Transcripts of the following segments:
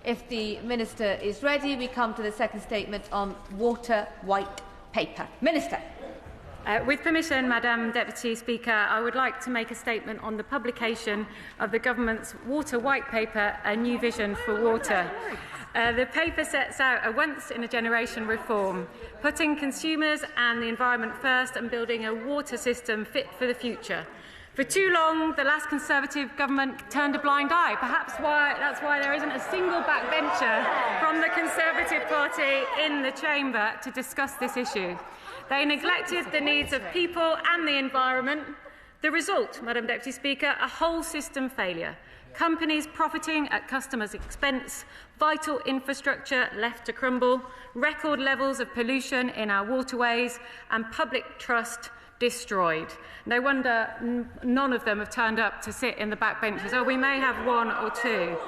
If the Minister is ready, we come to the second statement on water white paper. Minister. With permission, Madam Deputy Speaker, I would like to make a statement on the publication of the Government's Water White Paper, A New Vision for Water. The paper sets out a once-in-a-generation reform, putting consumers and the environment first and building a water system fit for the future. For too long, the last Conservative government turned a blind eye. Perhaps that's why there isn't a single backbencher from the Conservative Party in the chamber to discuss this issue. They neglected the needs of people and the environment. The result, Madam Deputy Speaker, a whole system failure. Companies profiting at customers' expense, vital infrastructure left to crumble, record levels of pollution in our waterways, and public trust destroyed. No wonder none of them have turned up to sit in the backbenches, or we may have one or two.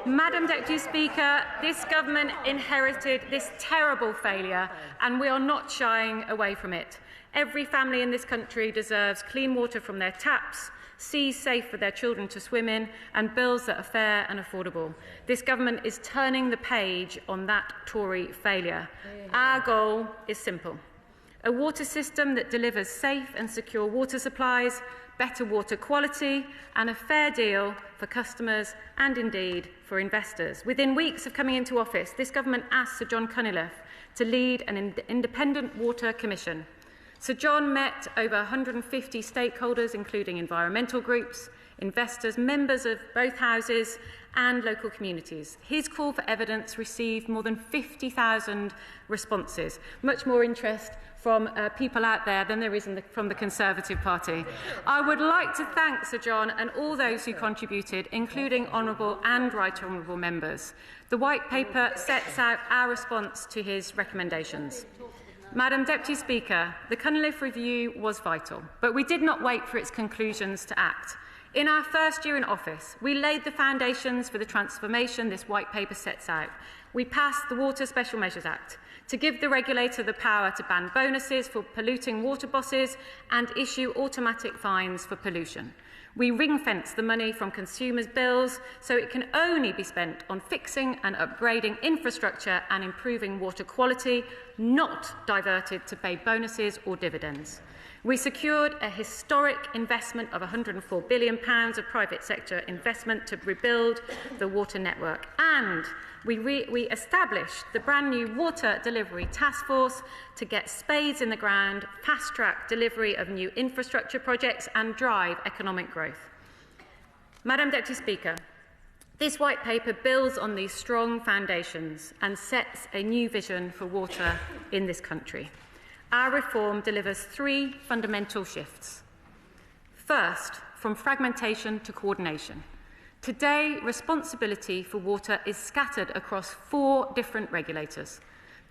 Madam Deputy Speaker, this government inherited this terrible failure, and we are not shying away from it. Every family in this country deserves clean water from their taps, seas safe for their children to swim in, and bills that are fair and affordable. This government is turning the page on that Tory failure. Our goal is simple: a water system that delivers safe and secure water supplies, better water quality, and a fair deal for customers and indeed for investors. Within weeks of coming into office, this government asked Sir John Cunliffe to lead an independent water commission. Sir John met over 150 stakeholders, including environmental groups, investors, members of both houses and local communities. His call for evidence received more than 50,000 responses, much more interest from people out there than there is from the Conservative Party. I would like to thank Sir John and all those who contributed, including honourable and right honourable members. The White Paper sets out our response to his recommendations. Madam Deputy Speaker, the Cunliffe Review was vital, but we did not wait for its conclusions to act. In our first year in office, we laid the foundations for the transformation this White Paper sets out. We passed the Water Special Measures Act to give the regulator the power to ban bonuses for polluting water bosses and issue automatic fines for pollution. We ring-fenced the money from consumers' bills so it can only be spent on fixing and upgrading infrastructure and improving water quality, not diverted to pay bonuses or dividends. We secured a historic investment of £104 billion of private sector investment to rebuild the water network, and we established the brand new Water Delivery Task Force to get spades in the ground, fast-track delivery of new infrastructure projects and drive economic growth. Madam Deputy Speaker, this White Paper builds on these strong foundations and sets a new vision for water in this country. Our reform delivers three fundamental shifts. First, from fragmentation to coordination. Today, responsibility for water is scattered across 4 different regulators.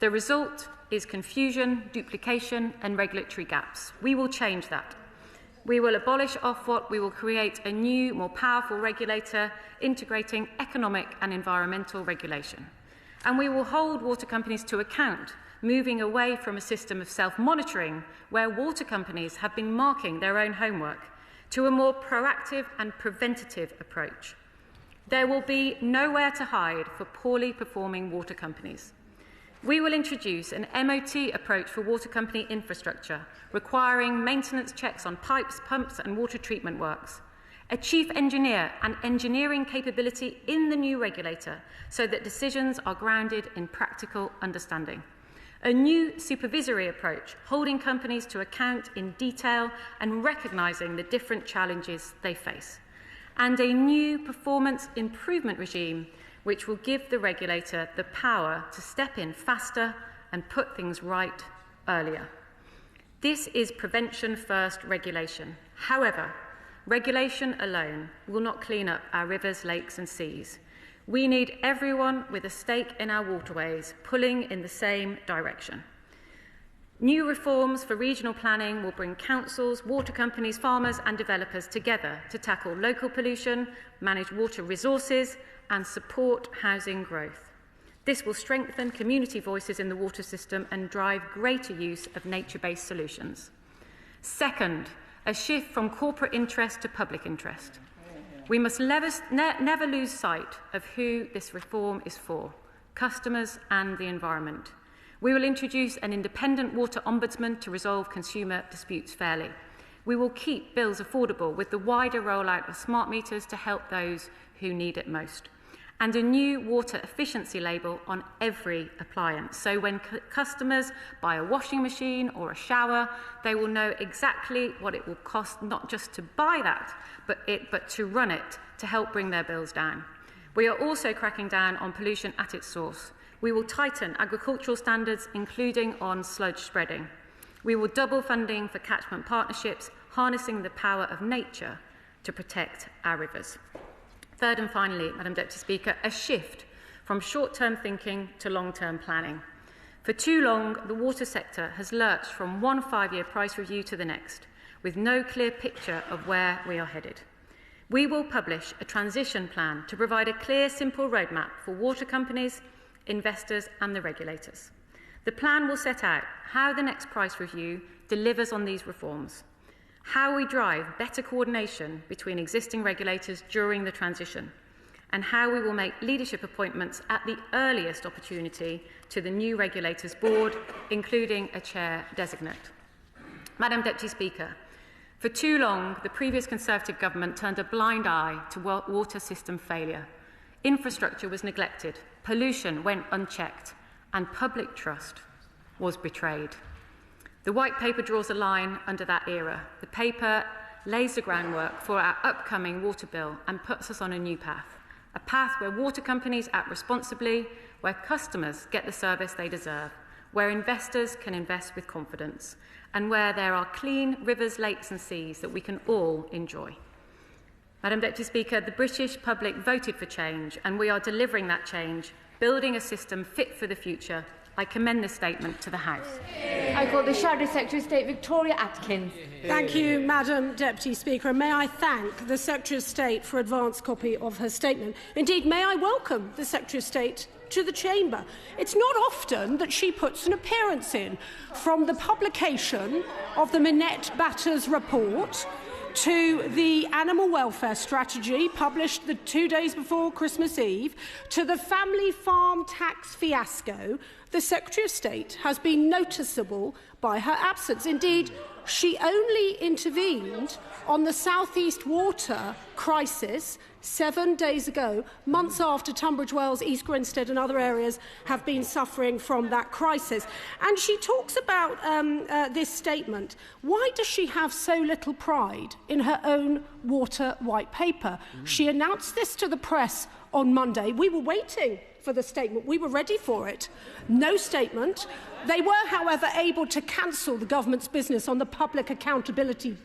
The result is confusion, duplication, and regulatory gaps. We will change that. We will abolish Ofwat. We will create a new, more powerful regulator integrating economic and environmental regulation. And we will hold water companies to account, moving away from a system of self-monitoring where water companies have been marking their own homework to a more proactive and preventative approach. There will be nowhere to hide for poorly performing water companies. We will introduce an MOT approach for water company infrastructure, requiring maintenance checks on pipes, pumps and water treatment works. A chief engineer and engineering capability in the new regulator so that decisions are grounded in practical understanding. A new supervisory approach, holding companies to account in detail and recognising the different challenges they face. And a new performance improvement regime which will give the regulator the power to step in faster and put things right earlier. This is prevention-first regulation. However, regulation alone will not clean up our rivers, lakes and seas. We need everyone with a stake in our waterways pulling in the same direction. New reforms for regional planning will bring councils, water companies, farmers and developers together to tackle local pollution, manage water resources and support housing growth. This will strengthen community voices in the water system and drive greater use of nature-based solutions. Second, a shift from corporate interest to public interest. We must never lose sight of who this reform is for: customers and the environment. We will introduce an independent water ombudsman to resolve consumer disputes fairly. We will keep bills affordable with the wider rollout of smart meters to help those who need it most, and a new water efficiency label on every appliance. So when customers buy a washing machine or a shower, they will know exactly what it will cost, not just to buy that, but to run it, to help bring their bills down. We are also cracking down on pollution at its source. We will tighten agricultural standards, including on sludge spreading. We will double funding for catchment partnerships, harnessing the power of nature to protect our rivers. Third and finally, Madam Deputy Speaker, a shift from short-term thinking to long-term planning. For too long, the water sector has lurched from one 5-year price review to the next, with no clear picture of where we are headed. We will publish a transition plan to provide a clear, simple roadmap for water companies, investors and the regulators. The plan will set out how the next price review delivers on these reforms, how we drive better coordination between existing regulators during the transition, and how we will make leadership appointments at the earliest opportunity to the new regulators board, including a chair designate. Madam Deputy Speaker, for too long, the previous Conservative government turned a blind eye to water system failure. Infrastructure was neglected, pollution went unchecked, and public trust was betrayed. The White Paper draws a line under that era. The paper lays the groundwork for our upcoming water bill and puts us on a new path, a path where water companies act responsibly, where customers get the service they deserve, where investors can invest with confidence, and where there are clean rivers, lakes and seas that we can all enjoy. Madam Deputy Speaker, the British public voted for change, and we are delivering that change, building a system fit for the future. I commend this statement to the House. I call the Shadow Secretary of State, Victoria Atkins. Thank you, Madam Deputy Speaker, and may I thank the Secretary of State for advance copy of her statement. Indeed, may I welcome the Secretary of State to the Chamber. It's not often that she puts an appearance in, from the publication of the Minette Batters report to the animal welfare strategy published the 2 days before Christmas Eve, to the family farm tax fiasco. The Secretary of State has been noticeable by her absence. Indeed, she only intervened on the South East water crisis 7 days ago, months after Tunbridge Wells, East Grinstead and other areas have been suffering from that crisis. And she talks about this statement. Why does she have so little pride in her own water white paper? She announced this to the press on Monday. We were waiting for the statement. We were ready for it. No statement. They were, however, able to cancel the government's business on the public accountability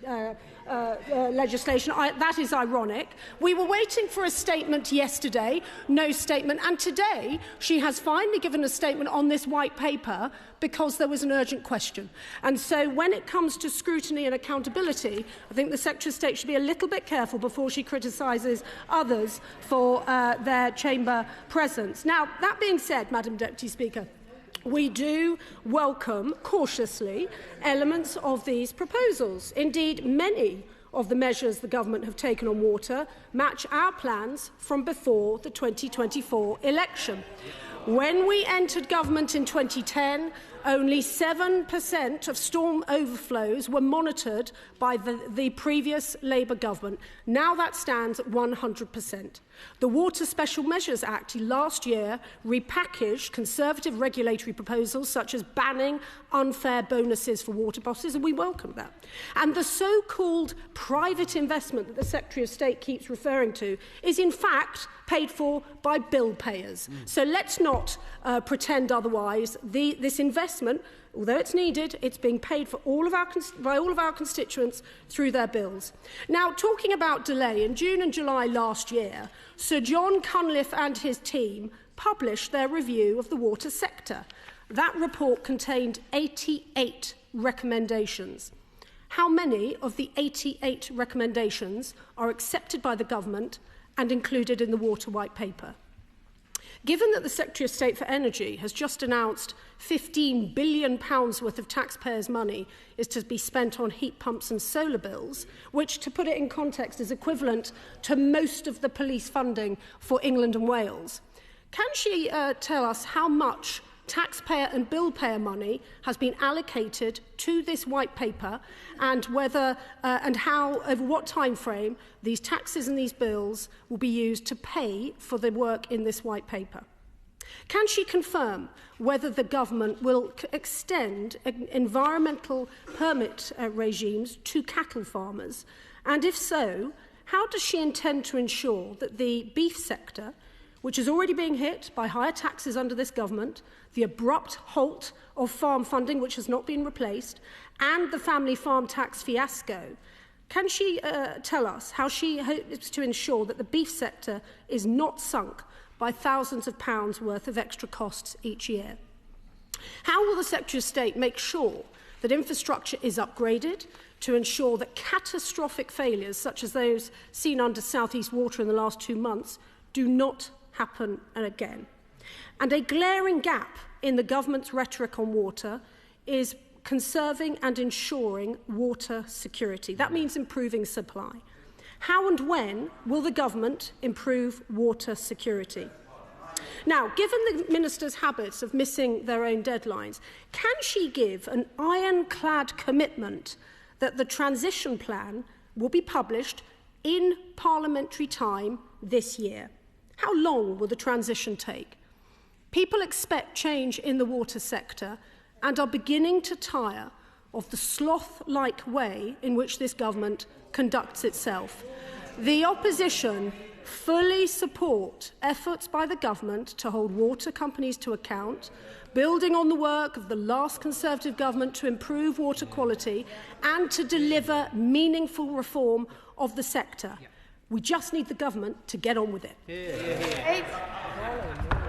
legislation. That is ironic. We were waiting for a statement yesterday, no statement, and today she has finally given a statement on this white paper because there was an urgent question. And so when it comes to scrutiny and accountability, I think the Secretary of State should be a little bit careful before she criticises others for their chamber presence. Now, that being said, Madam Deputy Speaker, we do welcome, cautiously, elements of these proposals. Indeed, many of the measures the government have taken on water match our plans from before the 2024 election. When we entered government in 2010, only 7% of storm overflows were monitored by the previous Labour government. Now that stands at 100%. The Water Special Measures Act last year repackaged Conservative regulatory proposals such as banning unfair bonuses for water bosses, and we welcome that. And the so-called private investment that the Secretary of State keeps referring to is in fact paid for by bill payers. So let's not pretend otherwise. This investment, although it's needed, it's being paid for by all of our constituents through their bills. Now, talking about delay, in June and July last year, Sir John Cunliffe and his team published their review of the water sector. That report contained 88 recommendations. How many of the 88 recommendations are accepted by the government and included in the Water White Paper? Given that the Secretary of State for Energy has just announced £15 billion worth of taxpayers' money is to be spent on heat pumps and solar bills, which, to put it in context, is equivalent to most of the police funding for England and Wales, can she tell us how much taxpayer and bill payer money has been allocated to this white paper, and whether and how, over what time frame, these taxes and these bills will be used to pay for the work in this white paper? Can she confirm whether the government will extend environmental permit regimes to cattle farmers? And if so, how does she intend to ensure that the beef sector, which is already being hit by higher taxes under this government, the abrupt halt of farm funding, which has not been replaced, and the family farm tax fiasco, can she tell us how she hopes to ensure that the beef sector is not sunk by thousands of pounds worth of extra costs each year? How will the Secretary of State make sure that infrastructure is upgraded to ensure that catastrophic failures, such as those seen under South East Water in the last 2 months, do not happen again? And a glaring gap in the government's rhetoric on water is conserving and ensuring water security. That means improving supply. How and when will the government improve water security? Now, given the Minister's habits of missing their own deadlines, can she give an ironclad commitment that the transition plan will be published in parliamentary time this year? How long will the transition take? People expect change in the water sector and are beginning to tire of the sloth-like way in which this government conducts itself. The opposition fully support efforts by the government to hold water companies to account, building on the work of the last Conservative government to improve water quality and to deliver meaningful reform of the sector. We just need the government to get on with it.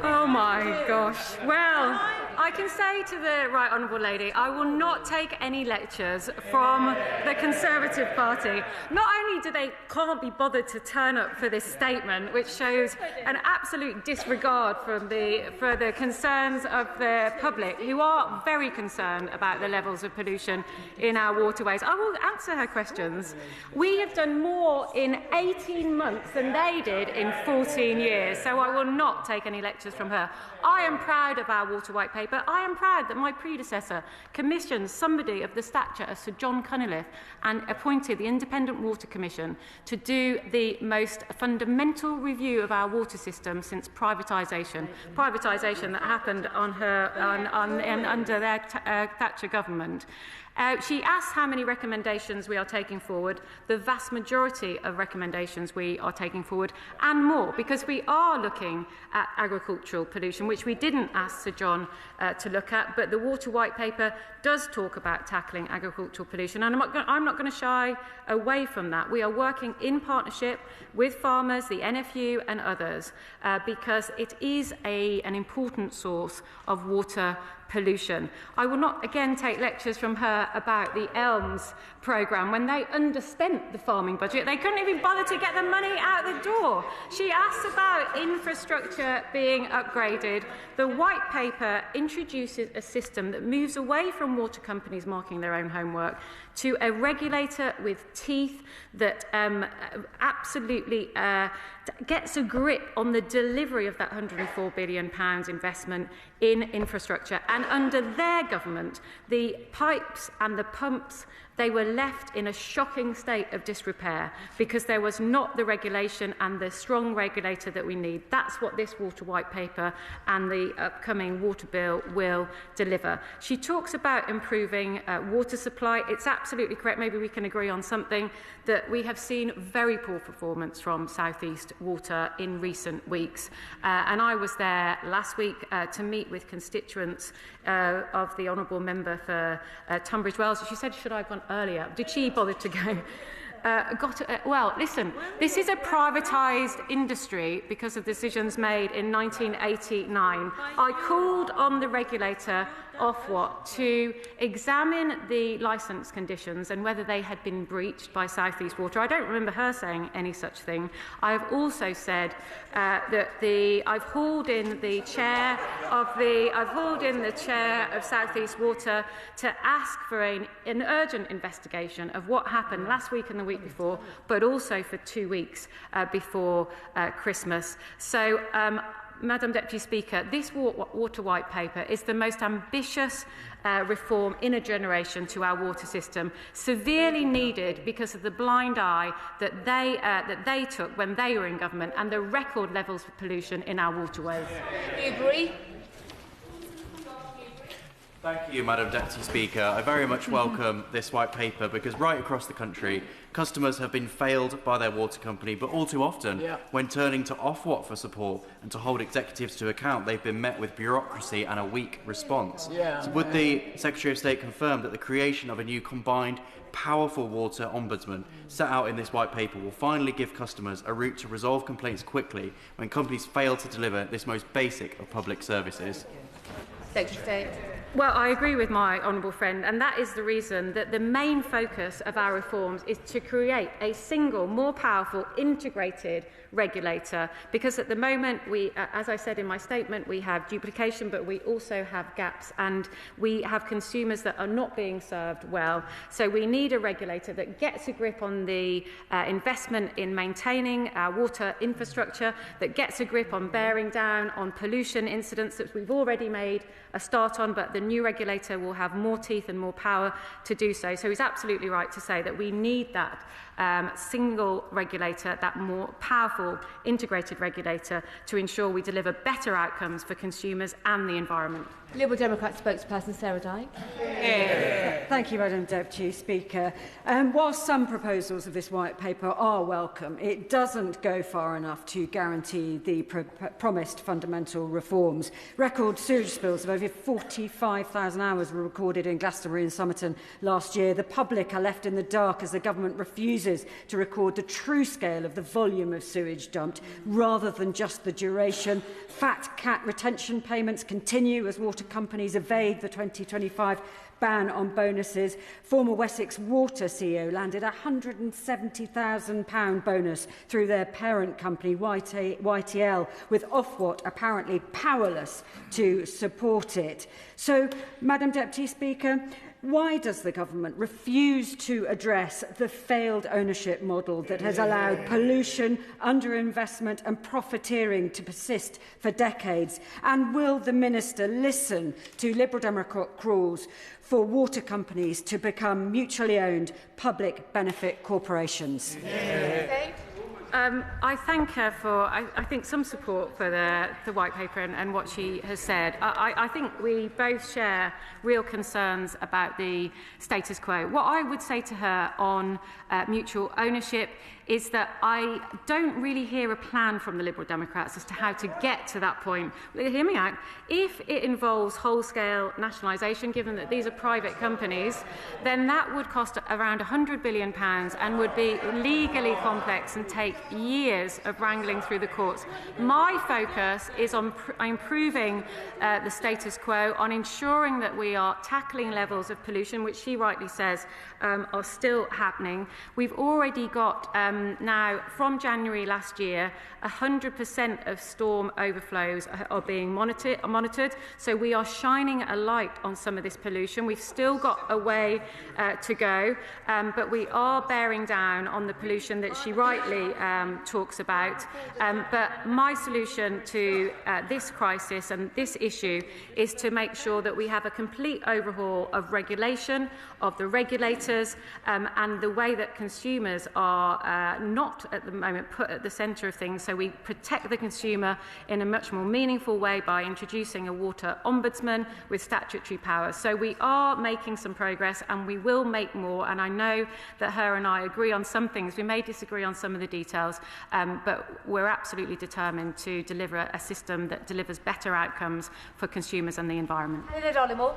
Oh my gosh. Well, I can say to the Right Honourable Lady, I will not take any lectures from the Conservative Party. Not only do they can't be bothered to turn up for this statement, which shows an absolute disregard for the concerns of the public, who are very concerned about the levels of pollution in our waterways. I will answer her questions. We have done more in 18 months than they did in 14 years, so I will not take any lectures from her. I am proud of our Water White Paper. I am proud that my predecessor commissioned somebody of the stature of Sir John Cunliffe and appointed the Independent Water Commission to do the most fundamental review of our water system since privatisation that happened under their Thatcher government. She asked how many recommendations we are taking forward. The vast majority of recommendations we are taking forward, and more, because we are looking at agricultural pollution, which we didn't ask Sir John to look at, but the Water White Paper does talk about tackling agricultural pollution, and I'm not going to shy away from that. We are working in partnership with farmers, the NFU and others, because it is an important source of water pollution. I will not again take lectures from her about the ELMS programme. When they underspent the farming budget, they couldn't even bother to get the money out the door. She asked about infrastructure being upgraded. The White Paper introduces a system that moves away from water companies marking their own homework to a regulator with teeth that absolutely gets a grip on the delivery of that £104 billion investment in infrastructure. And under their government, the pipes and the pumps, they were left in a shocking state of disrepair because there was not the regulation and the strong regulator that we need. That's what this Water White Paper and the upcoming water bill will deliver. She talks about improving water supply. It's absolutely correct. Maybe we can agree on something, that we have seen very poor performance from South East Water in recent weeks. And I was there last week to meet with constituents of the Honourable Member for Tunbridge Wells. She said, should I have gone earlier? Did she bother to go? well, listen, this is a privatised industry because of decisions made in 1989. I called on the regulator, Ofwat, to examine the licence conditions and whether they had been breached by South East Water. I don't remember her saying any such thing. I have also said that I've hauled in the chair of South East Water to ask for an urgent investigation of what happened last week and the week before, but also for 2 weeks before Christmas. So, Madam Deputy Speaker, this water white paper is the most ambitious reform in a generation to our water system, severely needed because of the blind eye that they took when they were in government and the record levels of pollution in our waterways. Newbury. Thank you, Madam Deputy Speaker. I very much welcome this white paper because right across the country, customers have been failed by their water company, but all too often, when turning to Ofwat for support and to hold executives to account, they've been met with bureaucracy and a weak response. So would the Secretary of State confirm that the creation of a new combined, powerful water ombudsman set out in this white paper will finally give customers a route to resolve complaints quickly when companies fail to deliver this most basic of public services? Secretary of State. Well, I agree with my honourable friend, and that is the reason that the main focus of our reforms is to create a single, more powerful, integrated regulator, because at the moment, as I said in my statement, we have duplication, but we also have gaps, and we have consumers that are not being served well. So we need a regulator that gets a grip on the investment in maintaining our water infrastructure, that gets a grip on bearing down on pollution incidents that we've already made a start on, but the new regulator will have more teeth and more power to do so. So he's absolutely right to say that we need that single regulator, that more powerful integrated regulator, to ensure we deliver better outcomes for consumers and the environment. Liberal Democrat spokesperson Sarah Dyke. Thank you, Madam Deputy Speaker. Whilst some proposals of this white paper are welcome, it doesn't go far enough to guarantee the promised fundamental reforms. Record sewage spills of over 45,000 hours were recorded in Glastonbury and Somerton last year. The public are left in the dark as the government refuses to record the true scale of the volume of sewage dumped, rather than just the duration. Fat cat retention payments continue as water companies evade the 2025 ban on bonuses. Former Wessex Water CEO landed a £170,000 bonus through their parent company, YTL, with Ofwat apparently powerless to support it. So, Madam Deputy Speaker, why does the government refuse to address the failed ownership model that has allowed pollution, underinvestment and profiteering to persist for decades? And will the Minister listen to Liberal Democrat calls for water companies to become mutually owned public benefit corporations? I thank her for, I think, some support for the white paper and what she has said. I think we both share real concerns about the status quo. What I would say to her on mutual ownership is that I don't really hear a plan from the Liberal Democrats as to how to get to that point. Hear me out. If it involves whole-scale nationalisation, given that these are private companies, then that would cost around £100 billion and would be legally complex and take years of wrangling through the courts. My focus is on improving the status quo, on ensuring that we are tackling levels of pollution, which she rightly says are still happening. We've already got now, from January last year, 100% of storm overflows are being monitored. So we are shining a light on some of this pollution. We've still got a way to go, but we are bearing down on the pollution that she rightly talks about. But my solution to this crisis and this issue is to make sure that we have a complete overhaul of regulation, of the regulators, and the way that consumers are not at the moment put at the centre of things. So we protect the consumer in a much more meaningful way by introducing a water ombudsman with statutory powers. So we are making some progress, and we will make more. And I know that her and I agree on some things. We may disagree on some of the details, but we're absolutely determined to deliver a system that delivers better outcomes for consumers and the environment. Helena Dollimore.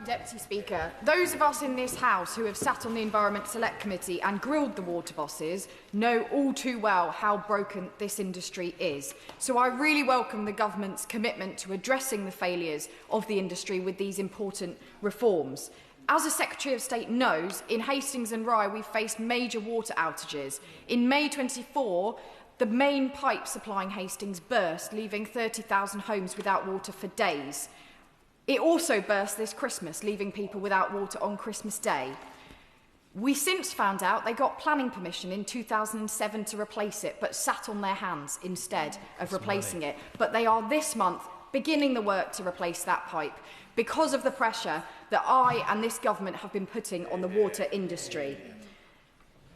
Deputy Speaker, those of us in this House who have sat on the Environment Select Committee and grilled the water bosses know all too well how broken this industry is. So I really welcome the Government's commitment to addressing the failures of the industry with these important reforms. As the Secretary of State knows, in Hastings and Rye we've faced major water outages. In May 24, the main pipe supplying Hastings burst, leaving 30,000 homes without water for days. It also burst this Christmas, leaving people without water on Christmas Day. We since found out they got planning permission in 2007 to replace it, but sat on their hands instead of replacing it. But they are this month beginning the work to replace that pipe because of the pressure that I and this government have been putting on the water industry.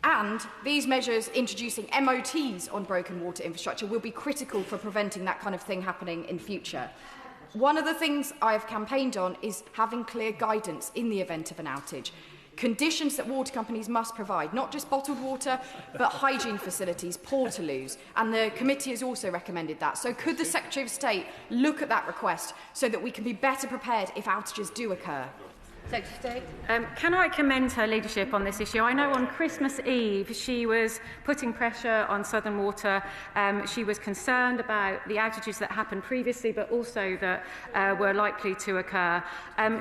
And these measures introducing MOTs on broken water infrastructure will be critical for preventing that kind of thing happening in future. One of the things I have campaigned on is having clear guidance in the event of an outage. Conditions that water companies must provide, not just bottled water, but hygiene facilities, portaloos, and the committee has also recommended that. So could the Secretary of State look at that request so that we can be better prepared if outages do occur? Secretary of State. Can I commend her leadership on this issue? I know on Christmas Eve she was putting pressure on Southern Water. She was concerned about the outages that happened previously, but also that were likely to occur.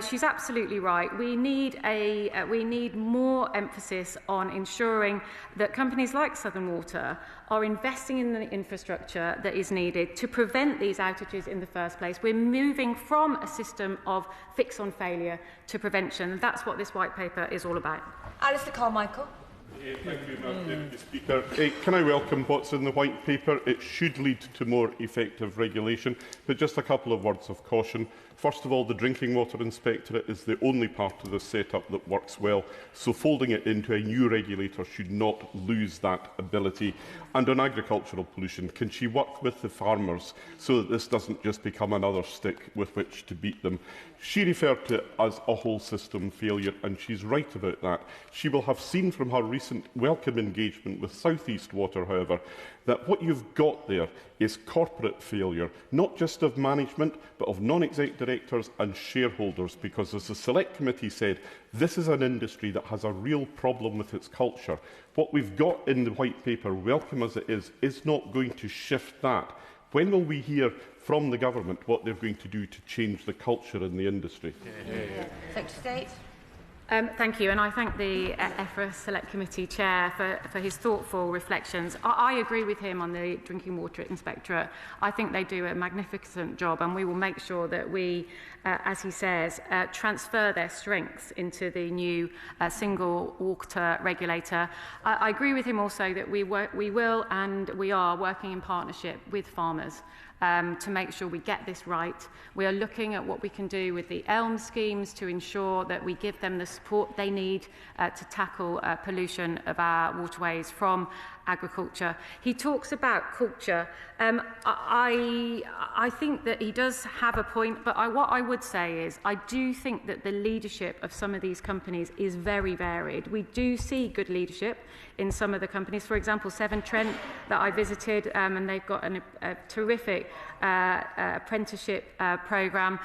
She's absolutely right. We need more emphasis on ensuring that companies like Southern Water are investing in the infrastructure that is needed to prevent these outages in the first place. We're moving from a system of fix on failure to prevention. That's what this white paper is all about. Alistair Carmichael. Thank you, Madam Deputy Speaker. Can I welcome what's in the white paper? It should lead to more effective regulation, but just a couple of words of caution. First of all, the Drinking Water Inspectorate is the only part of the set-up that works well, so folding it into a new regulator should not lose that ability. And on agricultural pollution, can she work with the farmers so that this doesn't just become another stick with which to beat them? She referred to it as a whole system failure, and she's right about that. She will have seen from her recent welcome engagement with South East Water, however, that what you've got there is corporate failure, not just of management, but of non-exec directors and shareholders, because, as the Select Committee said, this is an industry that has a real problem with its culture. What we've got in the white paper, welcome as it is not going to shift that. When will we hear from the government what they're going to do to change the culture in the industry? Secretary of State. Thank you, and I thank the EFRA Select Committee Chair for his thoughtful reflections. I agree with him on the Drinking Water Inspectorate. I think they do a magnificent job, and we will make sure that we, as he says, transfer their strengths into the new single water regulator. I agree with him also that we will and we are working in partnership with farmers to make sure we get this right. We are looking at what we can do with the ELM schemes to ensure that we give them the support they need to tackle pollution of our waterways from agriculture. He talks about culture. I think that he does have a point, but what I would say is I do think that the leadership of some of these companies is very varied. We do see good leadership in some of the companies. For example, Severn Trent that I visited, and they've got a terrific apprenticeship programme.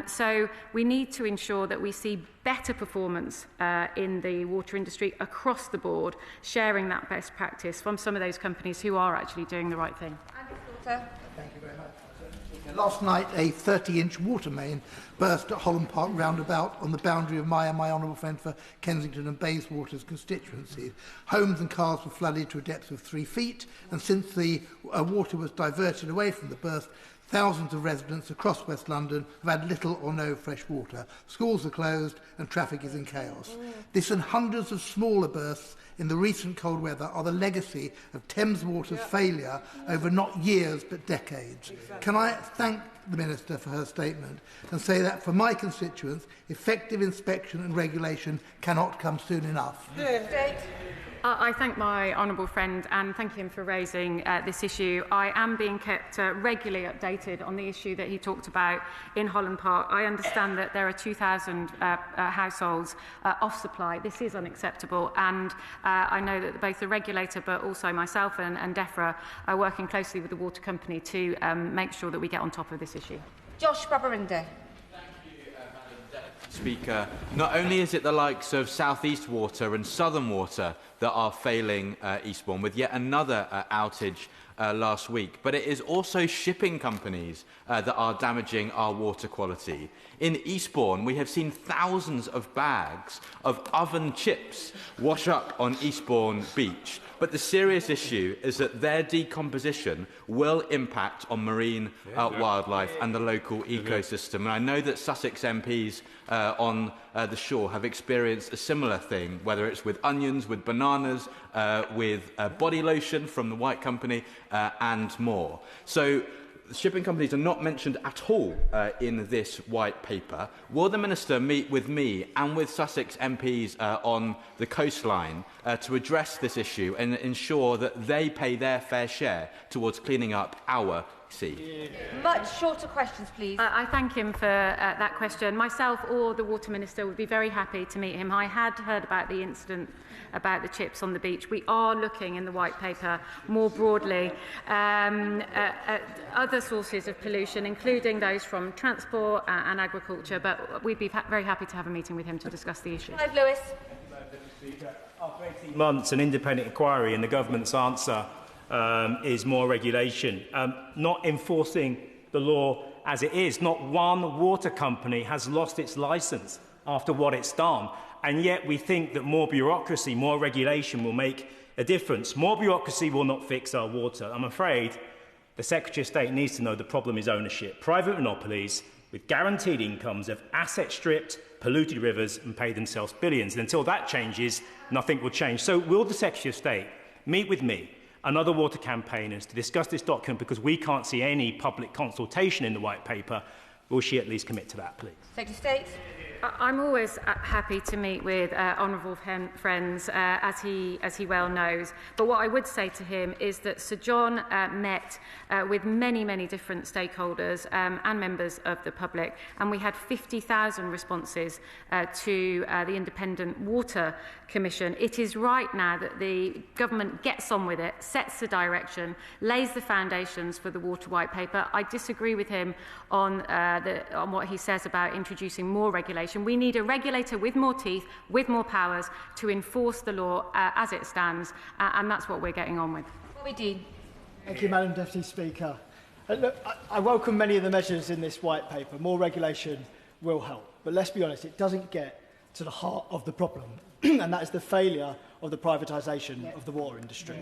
So we need to ensure that we see better performance in the water industry across the board, sharing that best practice from some of those companies who are actually doing the right thing. Thank you very much. Last night, a 30-inch water main burst at Holland Park roundabout on the boundary of my honourable friend for Kensington and Bayswater's constituencies. Homes and cars were flooded to a depth of 3 feet, and since the water was diverted away from the burst, thousands of residents across West London have had little or no fresh water. Schools are closed and traffic is in chaos. This and hundreds of smaller bursts in the recent cold weather are the legacy of Thames Water's failure over not years but decades. Can I thank the Minister for her statement and say that for my constituents, effective inspection and regulation cannot come soon enough? I thank my honourable friend and thank him for raising this issue. I am being kept regularly updated on the issue that he talked about in Holland Park. I understand that there are 2,000 households off supply. This is unacceptable, and I know that both the regulator but also myself and DEFRA are working closely with the water company to make sure that we get on top of this issue. Babarinde. Thank you, Madam Deputy Speaker, not only is it the likes of South East Water and Southern Water that are failing Eastbourne with yet another outage last week, but it is also shipping companies that are damaging our water quality. In Eastbourne, we have seen thousands of bags of oven chips wash up on Eastbourne Beach. But the serious issue is that their decomposition will impact on marine wildlife and the local ecosystem. And I know that Sussex MPs on the shore have experienced a similar thing, whether it's with onions, with bananas, with body lotion from the White Company and more. So shipping companies are not mentioned at all in this white paper. Will the Minister meet with me and with Sussex MPs on the coastline to address this issue and ensure that they pay their fair share towards cleaning up our sea? Much shorter questions, please. I thank him for that question. Myself or the Water Minister would be very happy to meet him. I had heard about the incident about the chips on the beach. We are looking in the white paper more broadly at other sources of pollution, including those from transport and agriculture, but we'd be very happy to have a meeting with him to discuss the issue. Clive Lewis. After 18 months, an independent inquiry, and the government's answer is more regulation. Not enforcing the law as it is. Not one water company has lost its licence after what it's done. And yet we think that more bureaucracy, more regulation will make a difference. More bureaucracy will not fix our water. I'm afraid the Secretary of State needs to know the problem is ownership. Private monopolies with guaranteed incomes have asset stripped, polluted rivers and paid themselves billions. And until that changes, nothing will change. So will the Secretary of State meet with me and other water campaigners to discuss this document, because we can't see any public consultation in the white paper? Will she at least commit to that, please? Secretary of State. I'm always happy to meet with honourable friends, as he well knows. But what I would say to him is that Sir John met with many different stakeholders and members of the public, and we had 50,000 responses to the Independent Water Commission. It is right now that the government gets on with it, sets the direction, lays the foundations for the Water White Paper. I disagree with him on what he says about introducing more regulation. We need a regulator with more teeth, with more powers to enforce the law as it stands, and that's what we're getting on with. Thank you, Madam Deputy Speaker. Look, I welcome many of the measures in this white paper. More regulation will help. But let's be honest, it doesn't get to the heart of the problem, and that is the failure of the privatisation of the water industry.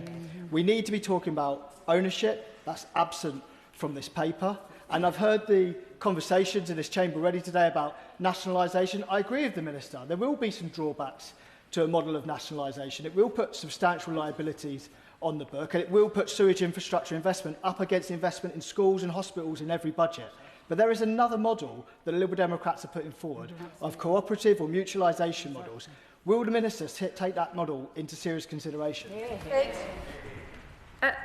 We need to be talking about ownership. That's absent from this paper. And I've heard the conversations in this chamber already today about nationalisation. I agree with the Minister. There will be some drawbacks to a model of nationalisation. It will put substantial liabilities on the book, and it will put sewage infrastructure investment up against investment in schools and hospitals in every budget. But there is another model that the Liberal Democrats are putting forward of cooperative or mutualisation models. Will the Minister take that model into serious consideration?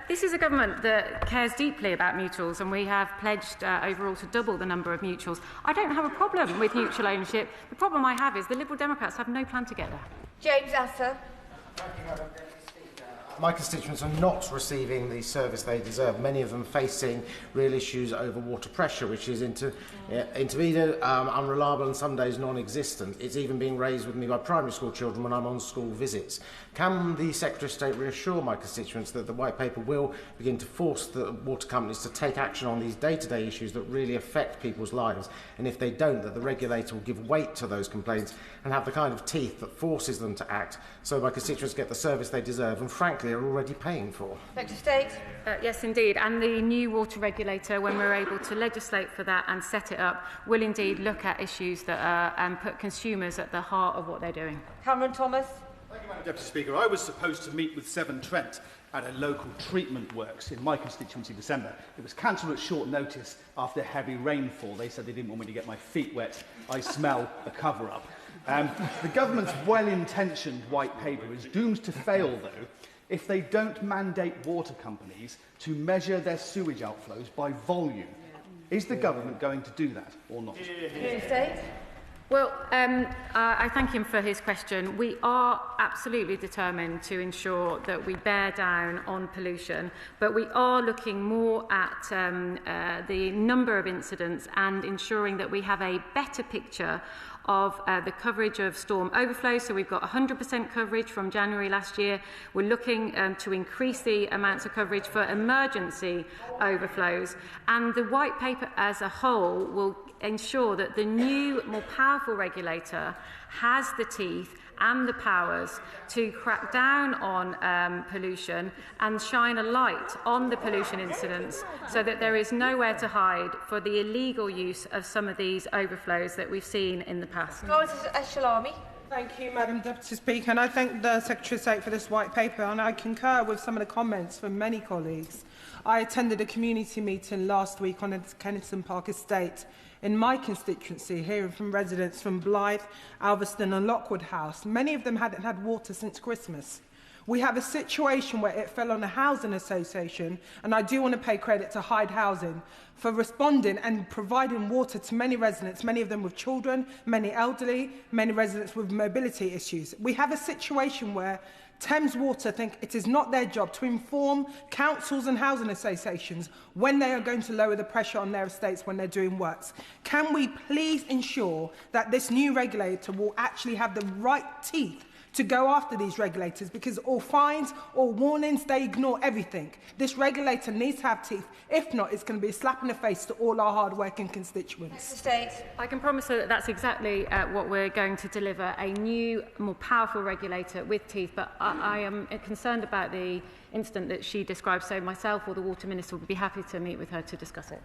This is a government that cares deeply about mutuals, and we have pledged overall to double the number of mutuals. I don't have a problem with mutual ownership. The problem I have is the Liberal Democrats have no plan to get there. James Asser. My constituents are not receiving the service they deserve, many of them facing real issues over water pressure, which is intermediate, unreliable and some days non-existent. It's even being raised with me by primary school children when I'm on school visits. Can the Secretary of State reassure my constituents that the white paper will begin to force the water companies to take action on these day-to-day issues that really affect people's lives, and if they don't, that the regulator will give weight to those complaints and have the kind of teeth that forces them to act so my constituents get the service they deserve and frankly are already paying for? Secretary of State. Yes, indeed. And the new water regulator, when we're able to legislate for that and set it up, will indeed look at issues that are, and put consumers at the heart of what they're doing. Cameron Thomas. Thank you, Madam Deputy Speaker. I was supposed to meet with Severn Trent at a local treatment works in my constituency in December. It was cancelled at short notice after heavy rainfall. They said they didn't want me to get my feet wet. I smell a cover-up. The government's well-intentioned white paper is doomed to fail, though, if they don't mandate water companies to measure their sewage outflows by volume. Is the government going to do that or not? Well, I thank him for his question. We are absolutely determined to ensure that we bear down on pollution, but we are looking more at the number of incidents and ensuring that we have a better picture of the coverage of storm overflows. So we've got 100% coverage from January last year. We're looking to increase the amounts of coverage for emergency overflows. And the white paper as a whole will ensure that the new, more powerful regulator has the teeth and the powers to crack down on pollution and shine a light on the pollution incidents so that there is nowhere to hide for the illegal use of some of these overflows that we've seen in the past. Thank you, Madam Deputy Speaker, and I thank the Secretary of State for this white paper, and I concur with some of the comments from many colleagues. I attended a community meeting last week on Kennington Park Estate in my constituency, hearing from residents from Blythe, Alveston and Lockwood House. Many of them hadn't had water since Christmas. We have a situation where it fell on a housing association, and I do want to pay credit to Hyde Housing for responding and providing water to many residents, many of them with children, many elderly, many residents with mobility issues. We have a situation where Thames Water think it is not their job to inform councils and housing associations when they are going to lower the pressure on their estates when they're doing works. Can we please ensure that this new regulator will actually have the right teeth to go after these regulators, because all fines, all warnings, they ignore everything. This regulator needs to have teeth. If not, it's going to be a slap in the face to all our hard-working constituents. I can promise her that that's exactly what we're going to deliver, a new, more powerful regulator with teeth, but I am concerned about the incident that she described, so myself or the Water Minister would be happy to meet with her to discuss it.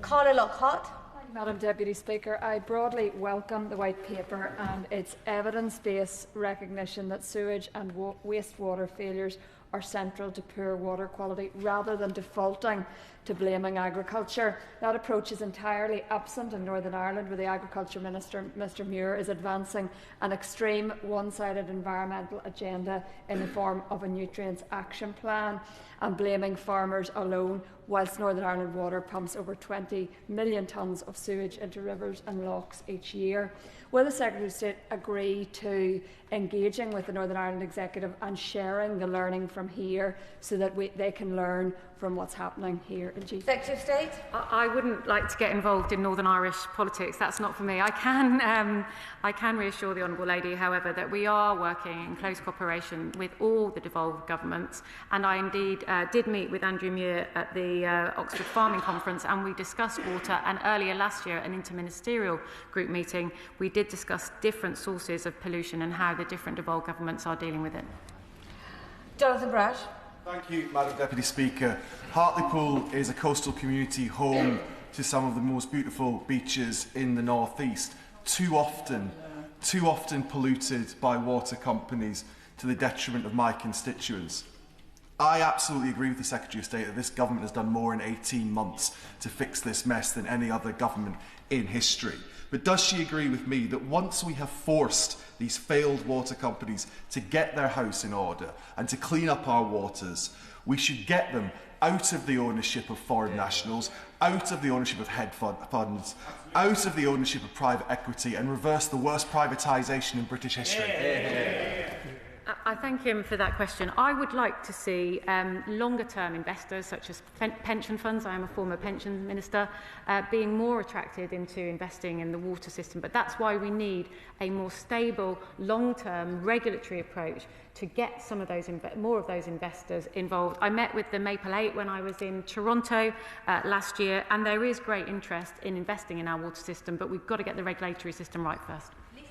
Carla Lockhart. Madam Deputy Speaker, I broadly welcome the White Paper and its evidence-based recognition that sewage and wastewater failures are central to poor water quality, rather than defaulting to blaming agriculture. That approach is entirely absent in Northern Ireland, where the Agriculture Minister, Mr Muir, is advancing an extreme one-sided environmental agenda in the form of a nutrients action plan and blaming farmers alone, whilst Northern Ireland Water pumps over 20 million tonnes of sewage into rivers and lochs each year. Will the Secretary of State agree to engaging with the Northern Ireland Executive and sharing the learning from here so that they can learn from what's happening here in GC? Secretary of State? I wouldn't like to get involved in Northern Irish politics. That's not for me. I can reassure the Honourable Lady, however, that we are working in close cooperation with all the devolved governments, and I indeed did meet with Andrew Muir at the Oxford Farming Conference, and we discussed water, and earlier last year at an interministerial group meeting we did discuss different sources of pollution and how the different devolved governments are dealing with it. Jonathan Brash. Thank you, Madam Deputy Speaker. Hartlepool is a coastal community home to some of the most beautiful beaches in the North East, too often polluted by water companies to the detriment of my constituents. I absolutely agree with the Secretary of State that this government has done more in 18 months to fix this mess than any other government in history. But does she agree with me that once we have forced these failed water companies to get their house in order and to clean up our waters, we should get them out of the ownership of foreign nationals, out of the ownership of hedge funds, out of the ownership of private equity, and reverse the worst privatisation in British history? I thank him for that question. I would like to see longer-term investors, such as pension funds, I am a former pension minister, being more attracted into investing in the water system. But that's why we need a more stable, long-term regulatory approach to get some of those more of those investors involved. I met with the Maple 8 when I was in Toronto last year, and there is great interest in investing in our water system, but we've got to get the regulatory system right first. Thank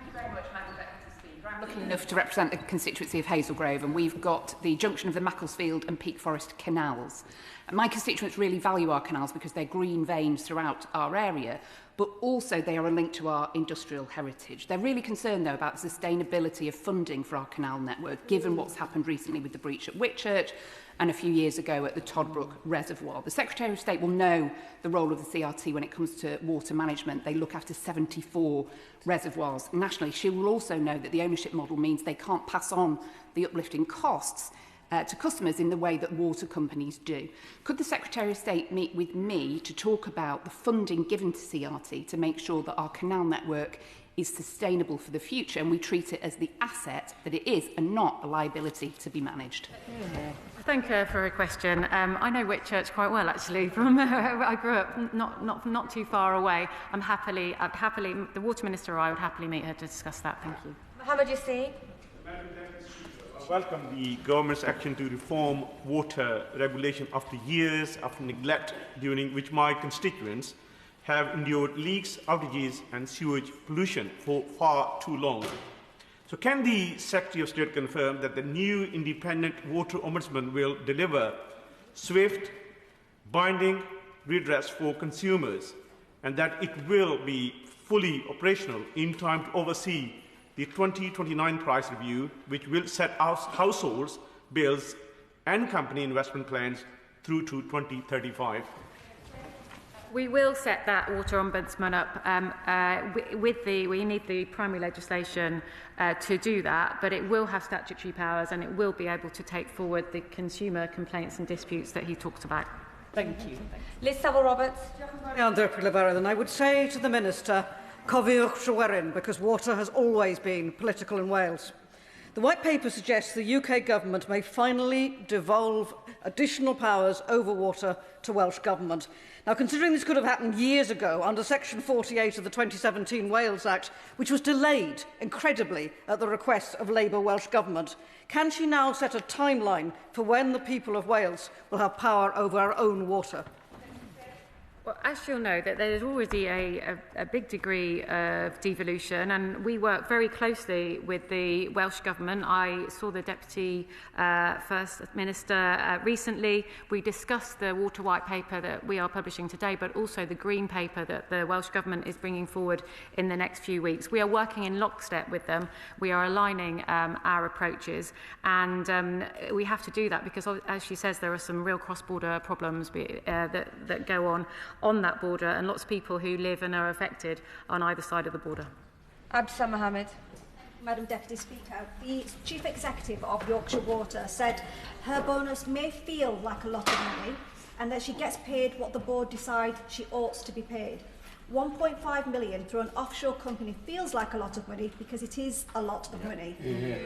you very much, Madam Deputy Speaker. I'm lucky enough to represent the constituency of Hazelgrove, and we've got the junction of the Macclesfield and Peak Forest canals. And my constituents really value our canals because they're green veins throughout our area, but also they are a link to our industrial heritage. They're really concerned, though, about the sustainability of funding for our canal network, given what's happened recently with the breach at Whitchurch and a few years ago at the Toddbrook Reservoir. The Secretary of State will know the role of the CRT when it comes to water management. They look after 74 reservoirs nationally. She will also know that the ownership model means they can't pass on the uplifting costs to customers in the way that water companies do. Could the Secretary of State meet with me to talk about the funding given to CRT to make sure that our canal network is sustainable for the future and we treat it as the asset that it is and not a liability to be managed? Thank you for a question. I know Whitchurch quite well, actually. From I grew up not too far away. I'd happily, the Water Minister or I would happily meet her to discuss that. Thank you. Mohammed Yassin. I welcome the government's action to reform water regulation after years of neglect, during which my constituents have endured leaks, outages and sewage pollution for far too long. So can the Secretary of State confirm that the new independent water ombudsman will deliver swift, binding redress for consumers, and that it will be fully operational in time to oversee the 2029 price review, which will set out households' bills and company investment plans through to 2035? We will set that water ombudsman up. We need the primary legislation to do that, but it will have statutory powers and it will be able to take forward the consumer complaints and disputes that he talked about. Thank you. Liz Saville-Roberts. And I would say to the Minister, cofiwch Llywelyn, because water has always been political in Wales. The White Paper suggests the UK Government may finally devolve additional powers over water to Welsh Government. Now, considering this could have happened years ago under Section 48 of the 2017 Wales Act, which was delayed, incredibly, at the request of Labour Welsh Government, can she now set a timeline for when the people of Wales will have power over our own water? Well, as you'll know, that there is already a big degree of devolution, and we work very closely with the Welsh Government. I saw the Deputy First Minister recently. We discussed the Water White Paper that we are publishing today, but also the Green Paper that the Welsh Government is bringing forward in the next few weeks. We are working in lockstep with them. We are aligning our approaches, and we have to do that because, as she says, there are some real cross-border problems that go on that border, and lots of people who live and are affected on either side of the border. Absa Mohammed. Madam Deputy Speaker, the Chief Executive of Yorkshire Water said her bonus may feel like a lot of money and that she gets paid what the board decide she ought to be paid. 1.5 million through an offshore company feels like a lot of money because it is a lot of money.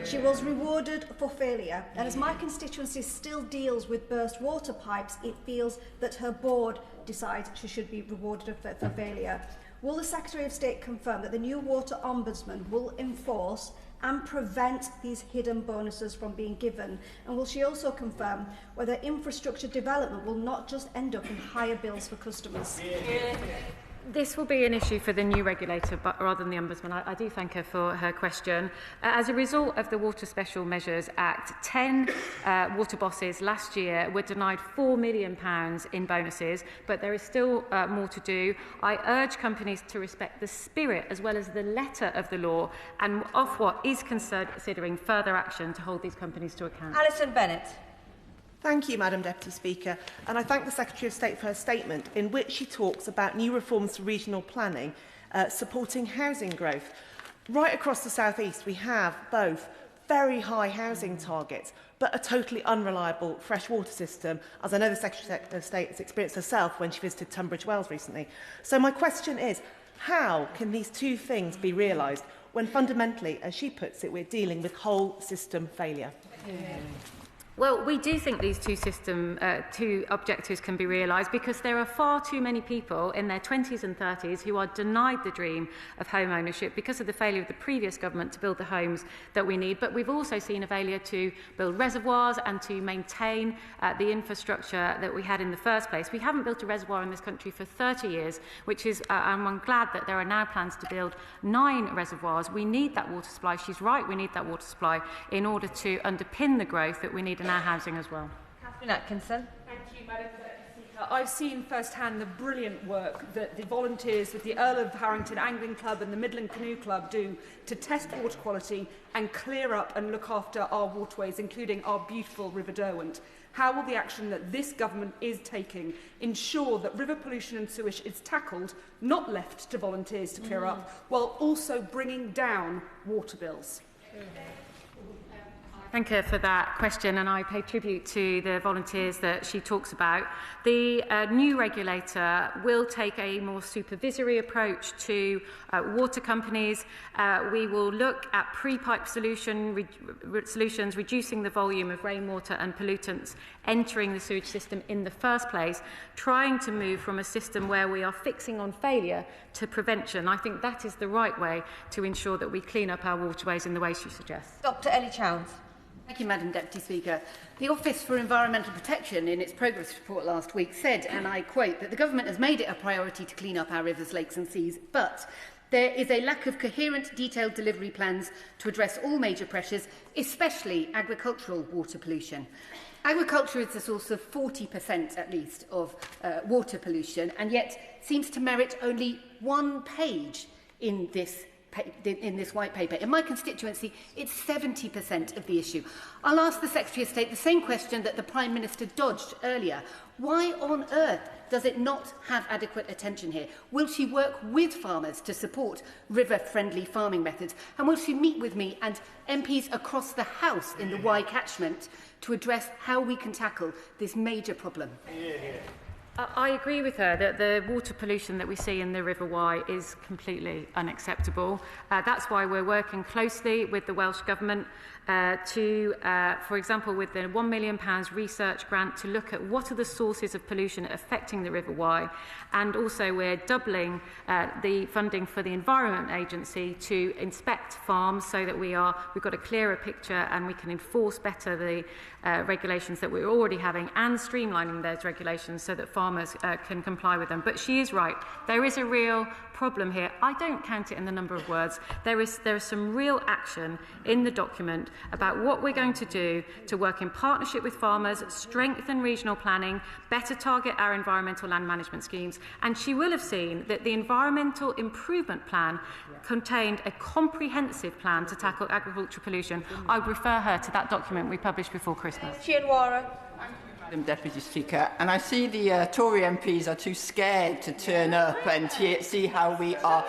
She was rewarded for failure, and as my constituency still deals with burst water pipes, it feels that her board decides she should be rewarded for failure. Will the Secretary of State confirm that the new Water Ombudsman will enforce and prevent these hidden bonuses from being given? And will she also confirm whether infrastructure development will not just end up in higher bills for customers? This will be an issue for the new regulator rather than the Ombudsman. I do thank her for her question. As a result of the Water Special Measures Act, 10 water bosses last year were denied £4 million in bonuses, but there is still more to do. I urge companies to respect the spirit as well as the letter of the law, and Ofwat is considering further action to hold these companies to account. Alison Bennett. Thank you, Madam Deputy Speaker, and I thank the Secretary of State for her statement in which she talks about new reforms to regional planning supporting housing growth. Right across the South East we have both very high housing targets but a totally unreliable freshwater system, as I know the Secretary of State has experienced herself when she visited Tunbridge Wells recently. So my question is, how can these two things be realised when fundamentally, as she puts it, we're dealing with whole system failure? Well, we do think these two objectives can be realised because there are far too many people in their 20s and 30s who are denied the dream of home ownership because of the failure of the previous government to build the homes that we need. But we've also seen a failure to build reservoirs and to maintain the infrastructure that we had in the first place. We haven't built a reservoir in this country for 30 years, which is, and I'm glad that there are now plans to build 9 reservoirs. We need that water supply. She's right, we need that water supply in order to underpin the growth that we need in our housing as well. Catherine Atkinson. Thank you, Madam Speaker. I've seen firsthand the brilliant work that the volunteers with the Earl of Harrington Angling Club and the Midland Canoe Club do to test water quality and clear up and look after our waterways, including our beautiful River Derwent. How will the action that this government is taking ensure that river pollution and sewage is tackled, not left to volunteers to clear up, while also bringing down water bills? Thank her for that question, and I pay tribute to the volunteers that she talks about. The new regulator will take a more supervisory approach to water companies. We will look at pre-pipe solutions, reducing the volume of rainwater and pollutants entering the sewage system in the first place, trying to move from a system where we are fixing on failure to prevention. I think that is the right way to ensure that we clean up our waterways in the way she suggests. Dr Ellie Chowns. Thank you, Madam Deputy Speaker. The Office for Environmental Protection, in its progress report last week, said, and I quote, that the government has made it a priority to clean up our rivers, lakes and seas, but there is a lack of coherent, detailed delivery plans to address all major pressures, especially agricultural water pollution. Agriculture is the source of 40% at least of water pollution, and yet seems to merit only one page in this white paper. In my constituency, it's 70% of the issue. I'll ask the Secretary of State the same question that the Prime Minister dodged earlier. Why on earth does it not have adequate attention here? Will she work with farmers to support river-friendly farming methods? And will she meet with me and MPs across the House in the Wye catchment to address how we can tackle this major problem? I agree with her that the water pollution that we see in the River Wye is completely unacceptable. That's why we're working closely with the Welsh Government for example, with the £1 million research grant to look at what are the sources of pollution affecting the River Wye. And also we're doubling the funding for the Environment Agency to inspect farms so that we've got a clearer picture and we can enforce better the regulations that we're already having and streamlining those regulations so that farmers can comply with them. But she is right. There is a real problem here. I don't count it in the number of words. There is some real action in the document about what we're going to do to work in partnership with farmers, strengthen regional planning, better target our environmental land management schemes. And she will have seen that the Environmental Improvement Plan contained a comprehensive plan to tackle agricultural pollution. I would refer her to that document we published before Christmas. Madam Deputy Speaker, and I see the Tory MPs are too scared to turn up and see how we are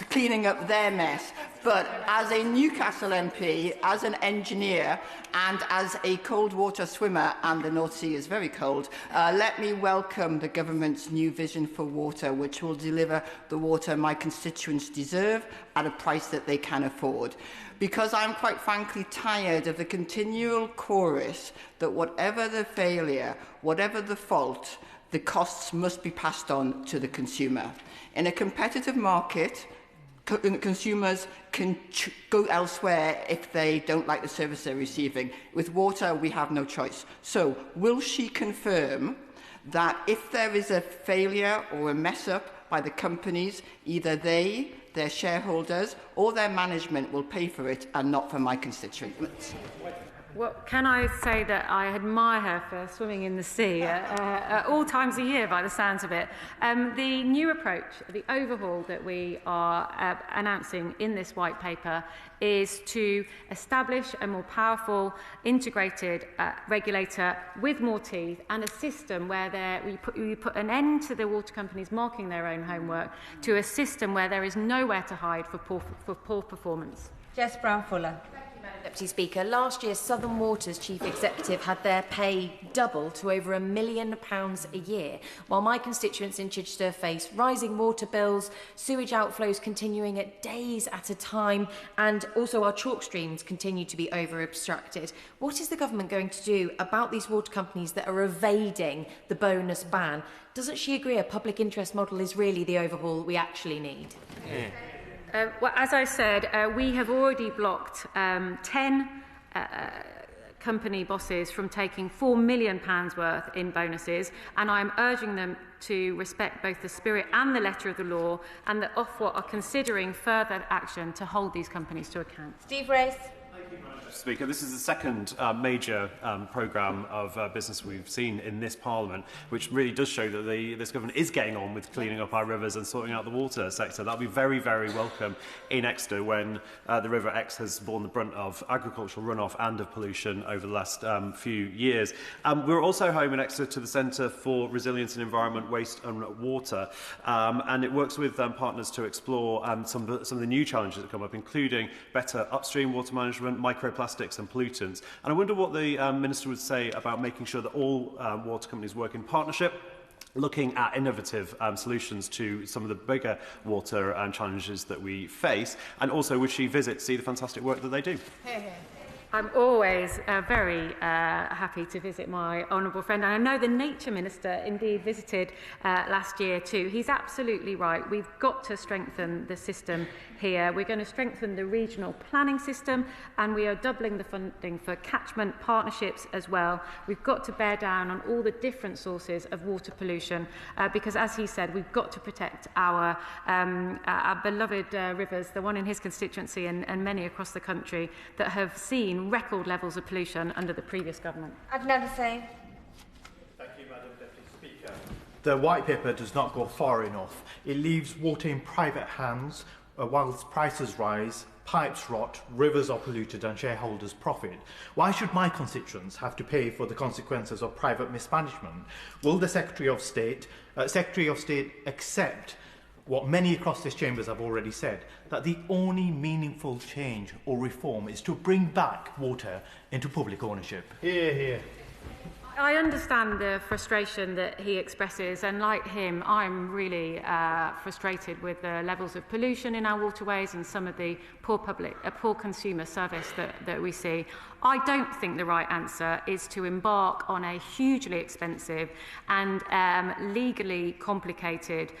cleaning up their mess. But as a Newcastle MP, as an engineer and as a cold water swimmer, and the North Sea is very cold, let me welcome the government's new vision for water, which will deliver the water my constituents deserve at a price that they can afford. Because I'm quite frankly tired of the continual chorus that whatever the failure, whatever the fault, the costs must be passed on to the consumer. In a competitive market, consumers can go elsewhere if they don't like the service they're receiving. With water, we have no choice. So, will she confirm that if there is a failure or a mess-up by the companies, either they, their shareholders, or their management will pay for it and not for my constituents? Well, can I say that I admire her for swimming in the sea at all times of year, by the sounds of it. The new approach, the overhaul that we are announcing in this white paper is to establish a more powerful, integrated regulator with more teeth and a system where we put an end to the water companies marking their own homework to a system where there is nowhere to hide for poor performance. Jess Brown-Fuller. Deputy Speaker, last year Southern Water's chief executive had their pay double to over £1 million a year, while my constituents in Chichester face rising water bills, sewage outflows continuing at days at a time, and also our chalk streams continue to be over-obstructed. What is the government going to do about these water companies that are evading the bonus ban? Doesn't she agree a public interest model is really the overhaul we actually need? Yeah. Well, as I said, we have already blocked 10 company bosses from taking £4 million worth in bonuses, and I'm urging them to respect both the spirit and the letter of the law, and that Ofwat are considering further action to hold these companies to account. Steve Race. Speaker, this is the second major programme of business we've seen in this Parliament, which really does show that this government is getting on with cleaning up our rivers and sorting out the water sector. That'll be very, very welcome in Exeter when the River Exe has borne the brunt of agricultural runoff and of pollution over the last few years. We're also home in Exeter to the Centre for Resilience and Environment, Waste and Water, and it works with partners to explore some of the new challenges that come up, including better upstream water management, management, microplastics and pollutants. And I wonder what the Minister would say about making sure that all water companies work in partnership, looking at innovative solutions to some of the bigger water challenges that we face, and also would she visit to see the fantastic work that they do? I'm always very happy to visit my honourable friend. And I know the Nature Minister indeed visited last year too. He's absolutely right. We've got to strengthen the system here. We're going to strengthen the regional planning system, and we are doubling the funding for catchment partnerships as well. We've got to bear down on all the different sources of water pollution because, as he said, we've got to protect our beloved rivers, the one in his constituency and many across the country that have seen record levels of pollution under the previous government. I've never say. Thank you, Madam Deputy Speaker. The White Paper does not go far enough. It leaves water in private hands whilst prices rise, pipes rot, rivers are polluted and shareholders profit. Why should my constituents have to pay for the consequences of private mismanagement? Will the Secretary of State accept what many across this chamber have already said, that the only meaningful change or reform is to bring back water into public ownership? Hear, hear. I understand the frustration that he expresses, and like him, I'm really frustrated with the levels of pollution in our waterways and some of the poor consumer service that we see. I don't think the right answer is to embark on a hugely expensive and legally complicated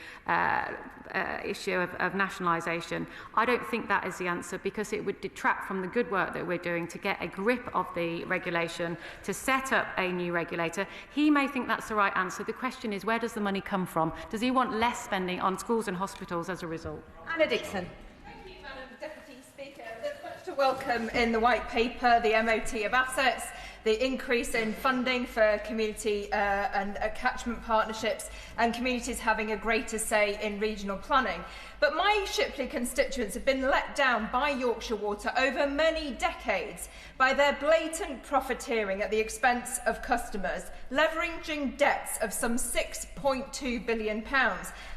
issue of nationalisation. I don't think that is the answer, because it would detract from the good work that we're doing to get a grip of the regulation, to set up a new regulator. He may think that's the right answer. The question is, where does the money come from? Does he want less spending on schools and hospitals as a result? Anna Dixon. Thank you, Madam Deputy Speaker. There's much to welcome in the White Paper: the MOT of assets, the increase in funding for community and catchment partnerships, and communities having a greater say in regional planning. But my Shipley constituents have been let down by Yorkshire Water over many decades by their blatant profiteering at the expense of customers, leveraging debts of some £6.2 billion.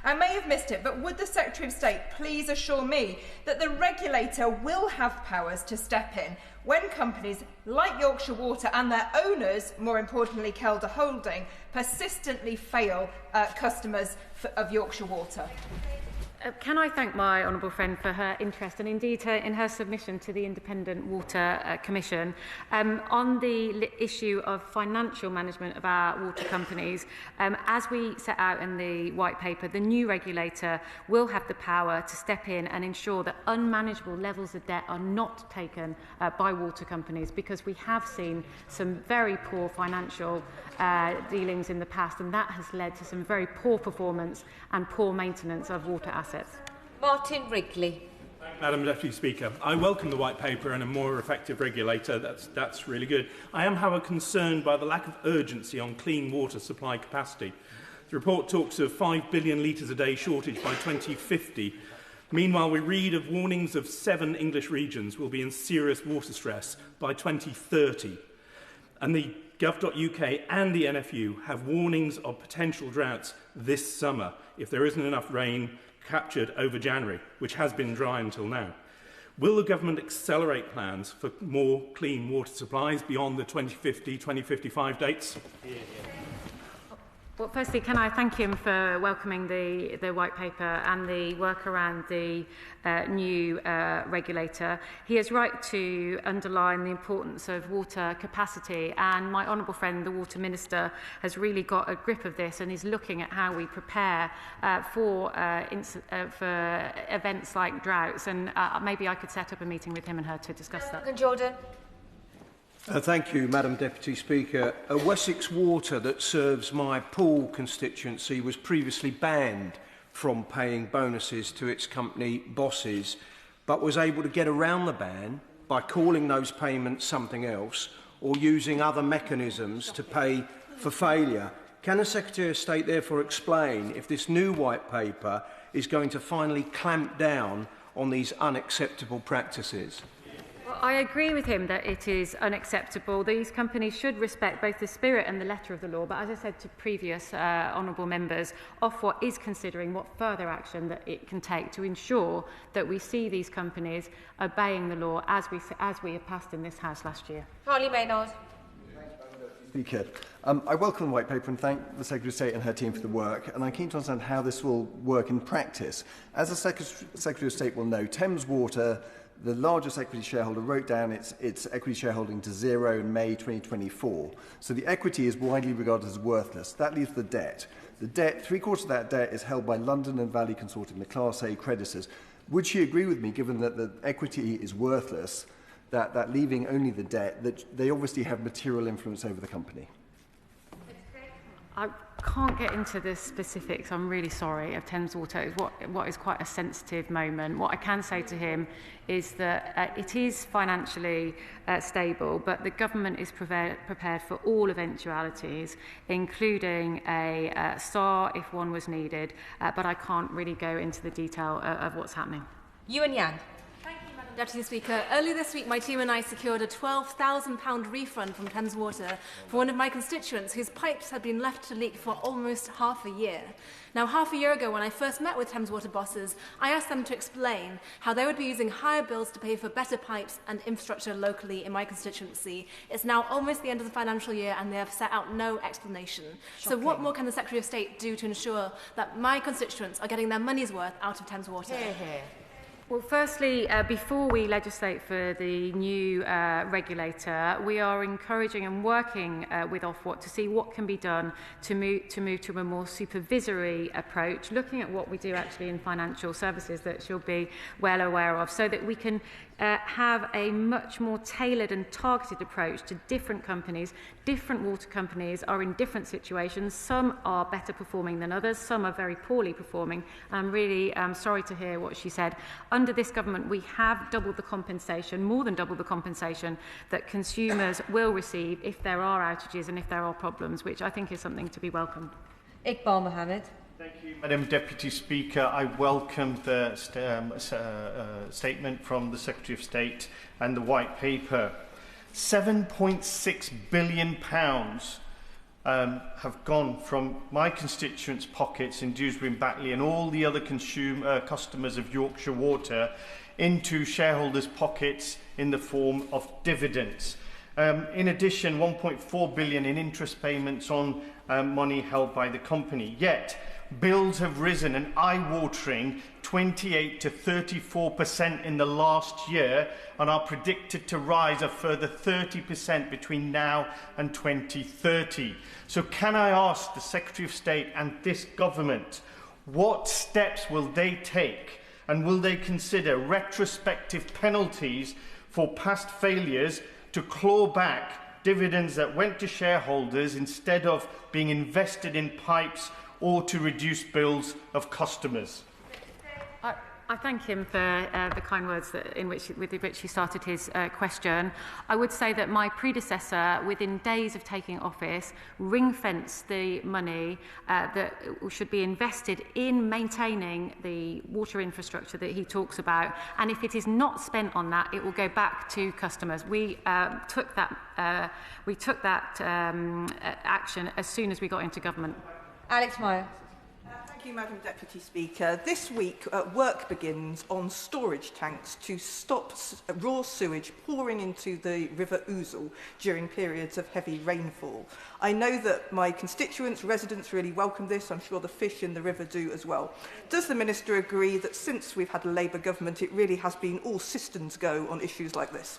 I may have missed it, but would the Secretary of State please assure me that the regulator will have powers to step in when companies like Yorkshire Water and their owners, more importantly Kelder Holding, persistently fail customers of Yorkshire Water? Can I thank my honourable friend for her interest and indeed in her submission to the Independent Water Commission on the issue of financial management of our water companies. As we set out in the White Paper, the new regulator will have the power to step in and ensure that unmanageable levels of debt are not taken by water companies, because we have seen some very poor financial dealings in the past, and that has led to some very poor performance and poor maintenance of water assets. Martin Wrigley. Madam Deputy Speaker, I welcome the White Paper and a more effective regulator. That's really good. I am, however, concerned by the lack of urgency on clean water supply capacity. The report talks of 5 billion litres a day shortage by 2050. Meanwhile, we read of warnings of 7 English regions will be in serious water stress by 2030. And the Gov.uk and the NFU have warnings of potential droughts this summer if there isn't enough rain captured over January, which has been dry until now. Will the government accelerate plans for more clean water supplies beyond the 2050-2055 dates? Well, firstly, can I thank him for welcoming the White Paper and the work around the new regulator. He is right to underline the importance of water capacity, and my honourable friend, the Water Minister, has really got a grip of this and is looking at how we prepare for events like droughts, and maybe I could set up a meeting with him and her to discuss that. Jordan. Thank you, Madam Deputy Speaker. Wessex Water, that serves my Poole constituency, was previously banned from paying bonuses to its company bosses, but was able to get around the ban by calling those payments something else or using other mechanisms to pay for failure. Can the Secretary of State therefore explain if this new White Paper is going to finally clamp down on these unacceptable practices? Well, I agree with him that it is unacceptable. These companies should respect both the spirit and the letter of the law. But as I said to previous honourable members, Ofwat is considering what further action that it can take to ensure that we see these companies obeying the law as we have passed in this House last year. Charlie Reynolds. Speaker, I welcome the White Paper and thank the Secretary of State and her team for the work, and I'm keen to understand how this will work in practice. As the Secretary of State will know, Thames Water, the largest equity shareholder, wrote down its equity shareholding to zero in May 2024. So the equity is widely regarded as worthless. That leaves the debt. The debt, three-quarters of that debt is held by London and Valley Consortium, the Class A creditors. Would she agree with me, given that the equity is worthless, that leaving only the debt, that they obviously have material influence over the company? I can't get into the specifics, I'm really sorry, of Thames Water. It's what is quite a sensitive moment. What I can say to him is that it is financially stable, but the government is prepared for all eventualities, including a SAR if one was needed, but I can't really go into the detail of what's happening. Ewan Yang. Deputy Speaker, earlier this week my team and I secured a £12,000 refund from Thames Water for one of my constituents whose pipes had been left to leak for almost half a year. Now, half a year ago, when I first met with Thames Water bosses, I asked them to explain how they would be using higher bills to pay for better pipes and infrastructure locally in my constituency. It's now almost the end of the financial year and they have set out no explanation. Shocking. So what more can the Secretary of State do to ensure that my constituents are getting their money's worth out of Thames Water? Hear, hear. Well, firstly, before we legislate for the new regulator, we are encouraging and working with Ofwat to see what can be done to move to a more supervisory approach, looking at what we do actually in financial services that she'll be well aware of, so that we can have a much more tailored and targeted approach to different companies. Different water companies are in different situations. Some are better performing than others. Some are very poorly performing. I'm really sorry to hear what she said. Under this government, we have doubled the compensation, more than doubled the compensation that consumers will receive if there are outages and if there are problems, which I think is something to be welcomed. Iqbal Mohammed. Thank you, Madam Deputy Speaker. I welcome the statement from the Secretary of State and the White Paper. £7.6 billion have gone from my constituents' pockets in Dewsbury and Batley and all the other customers of Yorkshire Water into shareholders' pockets in the form of dividends. In addition, £1.4 billion in interest payments on money held by the company. Yet, bills have risen an eye-watering 28 to 34% in the last year and are predicted to rise a further 30% between now and 2030. So can I ask the Secretary of State and this government, what steps will they take, and will they consider retrospective penalties for past failures to claw back dividends that went to shareholders instead of being invested in pipes or to reduce bills of customers? I thank him for the kind words with which he started his question. I would say that my predecessor, within days of taking office, ring-fenced the money that should be invested in maintaining the water infrastructure that he talks about. And if it is not spent on that, it will go back to customers. We took that action as soon as we got into government. Alex Meyer. Thank you, Madam Deputy Speaker. This week, work begins on storage tanks to stop raw sewage pouring into the River Ouzel during periods of heavy rainfall. I know that my constituents, residents, really welcome this. I'm sure the fish in the river do as well. Does the Minister agree that since we've had a Labour government, it really has been all systems go on issues like this?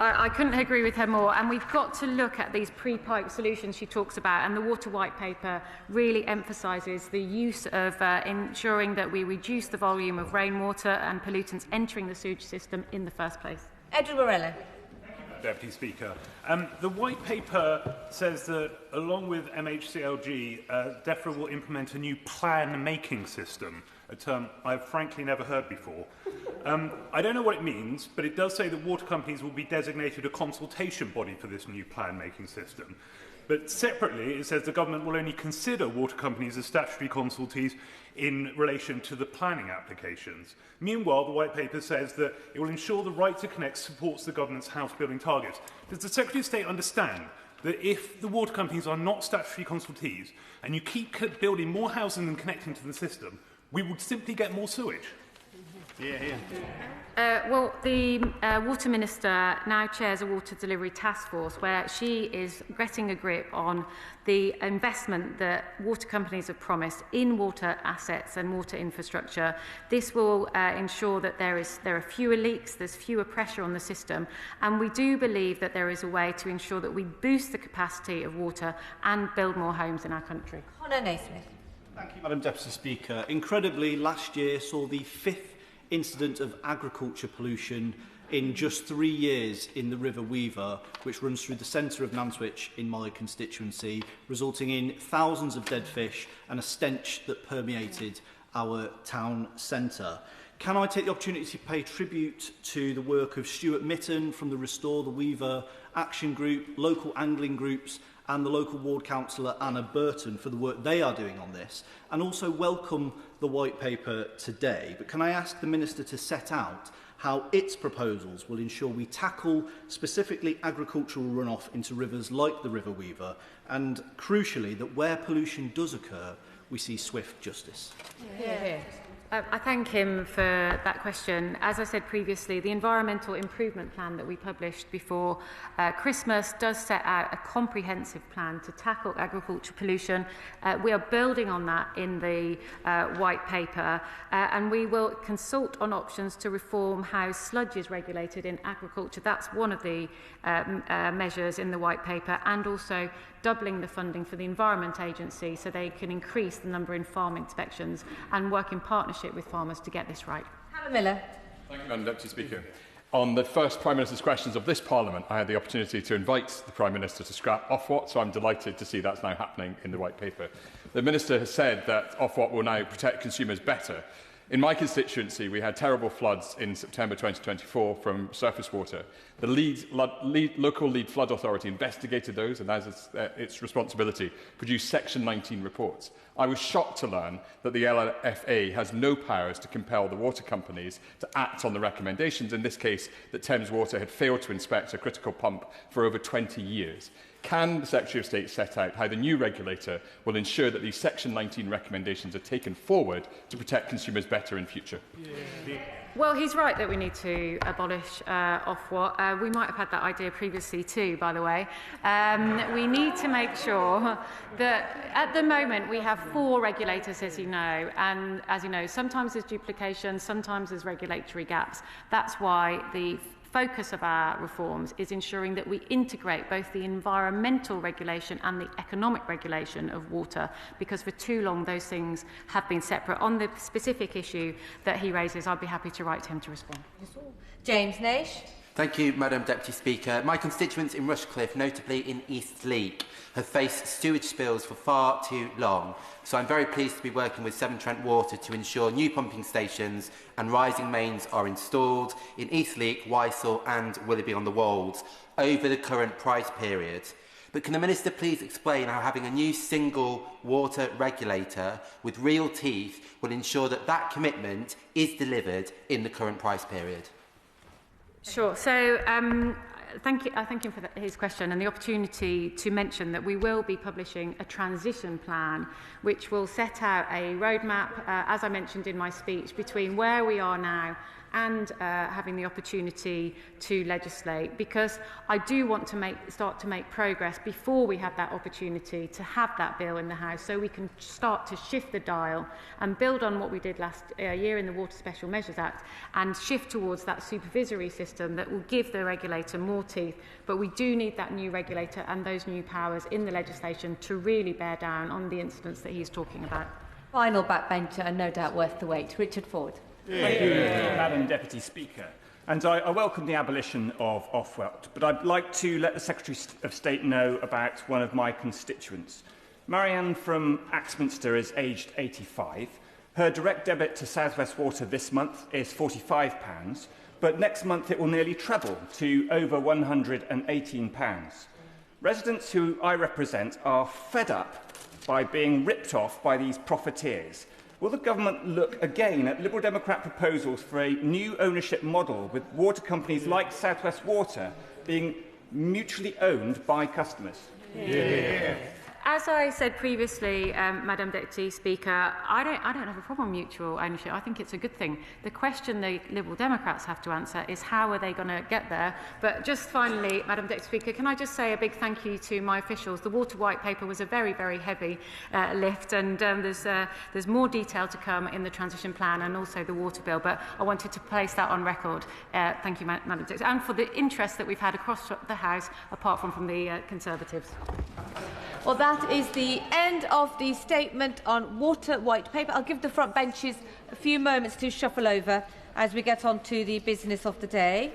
I couldn't agree with her more, and we've got to look at these pre-pipe solutions she talks about, and the Water White Paper really emphasises the use of ensuring that we reduce the volume of rainwater and pollutants entering the sewage system in the first place. Edward Morello. Deputy Speaker. The White Paper says that, along with MHCLG, DEFRA will implement a new plan-making system, a term I've frankly never heard before. I don't know what it means, but it does say that water companies will be designated a consultation body for this new plan-making system. But separately, it says the government will only consider water companies as statutory consultees in relation to the planning applications. Meanwhile, the White Paper says that it will ensure the right to connect supports the government's house building targets. Does the Secretary of State understand that if the water companies are not statutory consultees and you keep building more housing than connecting to the system, we would simply get more sewage? Well, the Water Minister now chairs a water delivery task force where she is getting a grip on the investment that water companies have promised in water assets and water infrastructure. This will ensure that there are fewer leaks, there's fewer pressure on the system, and we do believe that there is a way to ensure that we boost the capacity of water and build more homes in our country. Conor Naismith. Thank you, Madam Deputy Speaker. Incredibly, last year saw the 5th incident of agriculture pollution in just 3 years in the River Weaver, which runs through the centre of Nantwich in my constituency, resulting in thousands of dead fish and a stench that permeated our town centre. Can I take the opportunity to pay tribute to the work of Stuart Mitten from the Restore the Weaver Action Group, local angling groups and the local ward councillor Anna Burton for the work they are doing on this, and also welcome the White Paper today. But can I ask the Minister to set out how its proposals will ensure we tackle specifically agricultural runoff into rivers like the River Weaver, and crucially that where pollution does occur, we see swift justice? I thank him for that question. As I said previously, the Environmental Improvement Plan that we published before Christmas does set out a comprehensive plan to tackle agriculture pollution. We are building on that in the White Paper, and we will consult on options to reform how sludge is regulated in agriculture. That's one of the measures in the White Paper, and also doubling the funding for the Environment Agency so they can increase the number in farm inspections and work in partnership with farmers to get this right. Hannah Miller. Thank you, Madam Deputy Speaker. On the first Prime Minister's questions of this Parliament, I had the opportunity to invite the Prime Minister to scrap Ofwat, so I'm delighted to see that's now happening in the White Paper. The Minister has said that Ofwat will now protect consumers better. In my constituency, we had terrible floods in September 2024 from surface water. The local lead flood authority investigated those, and as its responsibility, produced Section 19 reports. I was shocked to learn that the LFA has no powers to compel the water companies to act on the recommendations, in this case that Thames Water had failed to inspect a critical pump for over 20 years. Can the Secretary of State set out how the new regulator will ensure that these Section 19 recommendations are taken forward to protect consumers better in future? Well, he's right that we need to abolish Ofwat. We might have had that idea previously too, by the way. We need to make sure that at the moment we have 4 regulators, as you know, and as you know, sometimes there's duplication, sometimes there's regulatory gaps. That's why the focus of our reforms is ensuring that we integrate both the environmental regulation and the economic regulation of water, because for too long those things have been separate. On the specific issue that he raises, I'd be happy to write to him to respond. James Nash. Thank you, Madam Deputy Speaker. My constituents in Rushcliffe, notably in East Leek, have faced sewage spills for far too long. So I'm very pleased to be working with Severn Trent Water to ensure new pumping stations and rising mains are installed in East Leek, Wycombe and Willoughby-on-the-Wolds over the current price period. But can the Minister please explain how having a new single water regulator with real teeth will ensure that that commitment is delivered in the current price period? Sure. So I thank him for his question and the opportunity to mention that we will be publishing a transition plan which will set out a roadmap, as I mentioned in my speech, between where we are now and having the opportunity to legislate, because I do want to start to make progress before we have that opportunity to have that bill in the House, so we can start to shift the dial and build on what we did last year in the Water Special Measures Act and shift towards that supervisory system that will give the regulator more teeth. But we do need that new regulator and those new powers in the legislation to really bear down on the incidents that he's talking about. Final backbencher and no doubt worth the wait. Richard Ford. Thank you, Madam Deputy Speaker. And I welcome the abolition of Ofwat, but I'd like to let the Secretary of State know about one of my constituents. Marianne from Axminster is aged 85. Her direct debit to South West Water this month is £45, but next month it will nearly treble to over £118. Residents who I represent are fed up by being ripped off by these profiteers. Will the government look again at Liberal Democrat proposals for a new ownership model with water companies like South West Water being mutually owned by customers? Yeah. As I said previously, Madam Deputy Speaker, I don't have a problem with mutual ownership. I think it's a good thing. The question the Liberal Democrats have to answer is how are they going to get there? But just finally, Madam Deputy Speaker, can I just say a big thank you to my officials. The Water White Paper was a very, very heavy lift, and there's more detail to come in the transition plan and also the water bill. But I wanted to place that on record. Thank you, Madam Deputy, and for the interest that we've had across the House, apart from the Conservatives. Well, that is the end of the statement on Water White Paper. I'll give the front benches a few moments to shuffle over as we get on to the business of the day.